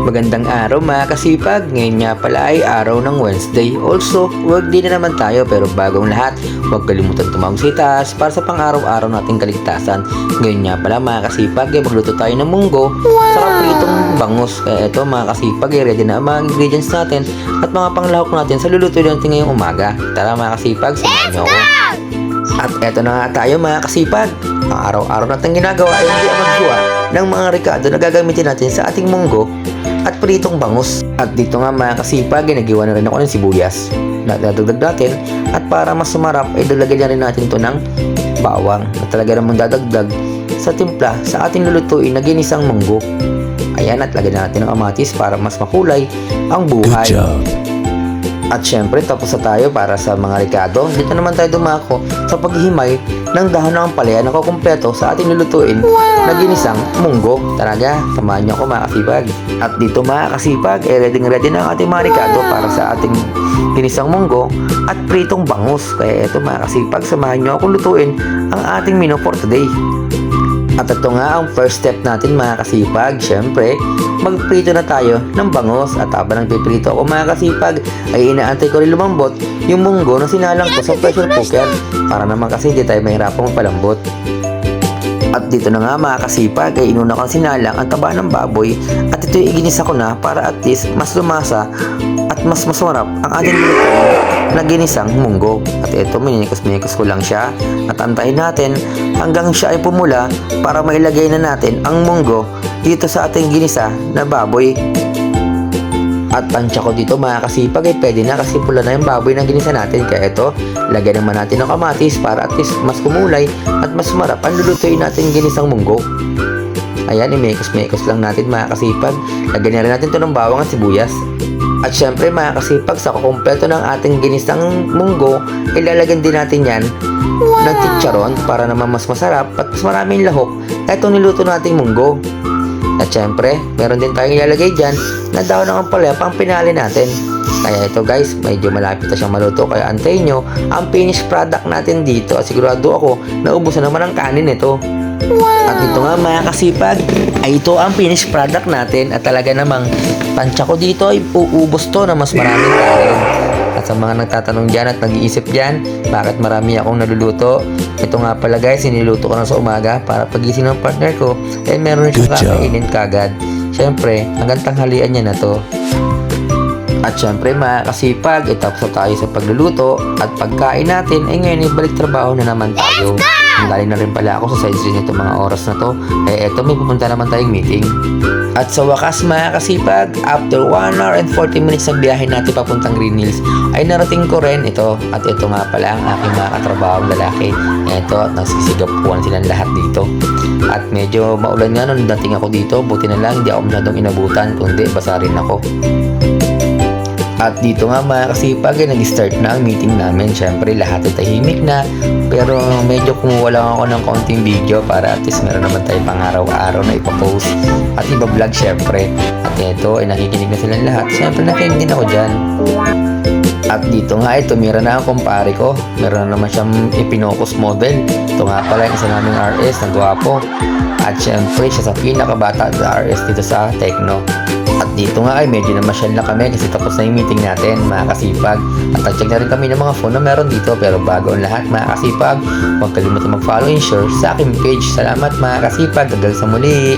Magandang araw mga kasipag. Ngayon nga pala ay araw ng Wednesday. Also, workday na naman tayo pero bagong lahat, huwag kalimutan tumawag sa itaas para sa pang-araw-araw nating kaligtasan. Ngayon nga pala mga kasipag, magluto tayo ng munggo sa pritong bangus. Kaya ito mga kasipag, ready na ang mga ingredients natin at mga panglahok natin sa luluto natin ngayong umaga. Tara mga kasipag, samahan niyo ako. At eto na nga tayo mga kasipag. Ang araw-araw natin ginagawa ay hindi ang maggawa ng mga rekado na gagamitin natin sa ating munggo at pritong bangus. At dito nga mga kasipag, ginagawa na rin ako ng sibuyas na dadagdag natin. At para mas sumarap ay dalagyan na rin natin to ng bawang na talaga namang dadagdag sa timpla sa ating lulutuin na ginisang munggo. Ayan, at lagyan natin ng kamatis para mas makulay ang buhay. Good job. At syempre, tapos na tayo para sa mga rekado. Dito naman tayo dumako sa paghihimay ng dahon ng ampalaya na kukumpleto sa ating lulutuin na ginisang munggo. Talaga, samahan niyo ako mga kasipag. At dito mga kasipag, ready na ang ating mga rekado para sa ating ginisang munggo at pritong bangus. Kaya ito mga kasipag, samahan niyo akong lutuin ang ating menu for today. At ito nga ang first step natin mga kasipag. Syempre, magprito na tayo ng bangus. At habang nagpiprito ako mga kasipag, ay inaantay ko rin lumambot yung munggo na sinalang ko sa pressure cooker para naman kasi hindi tayo mahirapang magpalambot. At dito na nga mga kasipag, ay inuna kong sinalang ang taba ng baboy at ito iginisa ko na para at least mas lumasa at mas masarap ang ating lutuin na ginisang munggo. At ito, mininikos ko lang siya at antayin natin hanggang siya ay pumula para mailagay na natin ang munggo dito sa ating ginisa na baboy. At tansya ko dito mga kasipag ay pwede na kasi pula na yung baboy na ginisa natin. Kaya ito, lagyan naman natin ng kamatis para at least mas kumulay at mas marap ang lulutuin natin ginisang munggo. Ayan, imekos lang natin mga kasipag. Lagyan na rin natin ito ng bawang at sibuyas. At syempre mga kasipag, sa kukumpleto ng ating ginisang munggo, ilalagyan din natin yan ng chicharon para naman mas masarap at mas maraming lahok na itong niluto nating munggo. At syempre, meron din tayong ilalagay dyan na dahon ng ampalaya pang pinali natin. Kaya ito guys, medyo malapit na siyang maluto. Kaya antayin nyo ang finished product natin dito. At sigurado ako na ubusan naman ang kanin ito. At ito nga mga kasipag, ay ito ang finished product natin. At talaga namang tansya ko dito ay uubos to na mas maraming kanin. At sa mga nagtatanong dyan at nag-iisip dyan, bakit marami akong naluluto? Ito nga pala guys, siniluto ko na sa umaga para pagising ng partner ko, eh meron siyang kakainin kagad. Siyempre, hanggang tanghalian niya na to. At syempre mga kasipag, itapos na tayo sa pagluluto at pagkain natin, eh ngayon ibalik trabaho na naman tayo. Galing na rin pala ako sa sideline nito mga oras na to. Eh eto, may pupunta naman tayong meeting. At sa wakas mga kasipag, after 1 hour and 40 minutes ng biyahe natin papuntang Green Hills, ay narating ko rin ito. At ito nga pala ang aking mga katrabahong lalaki. Ito, nagsisigapuan silang lahat dito. At medyo maulan nga nung dating ako dito. Buti na lang hindi ako masyadong inabutan, kundi basa rin ako. At dito nga mga kasipag, ay nag-start na ang meeting namin. Siyempre lahat ay tahimik na, pero medyo kumuha lang ako ng konting video para at least meron naman tayo pang araw-araw na ipapost at iba-vlog syempre. At ito ay nakikinig na silang lahat. Siyempre nakikinig din ako dyan. At dito nga ay tumira na ang kumpare ko. Meron na naman siyang ipinocus model. Ito nga pala yung isa naming RS na gwapo. At syempre siya sa pinakabata na RS dito sa Tecno. At dito nga ay medyo na masyal na kami kasi tapos na yung meeting natin mga kasipag. At nag-check na rin kami ng mga phone na meron dito. Pero bago ang lahat mga kasipag, huwag kalimutan mag-follow and share sa aking page. Salamat mga kasipag, hanggang sa muli.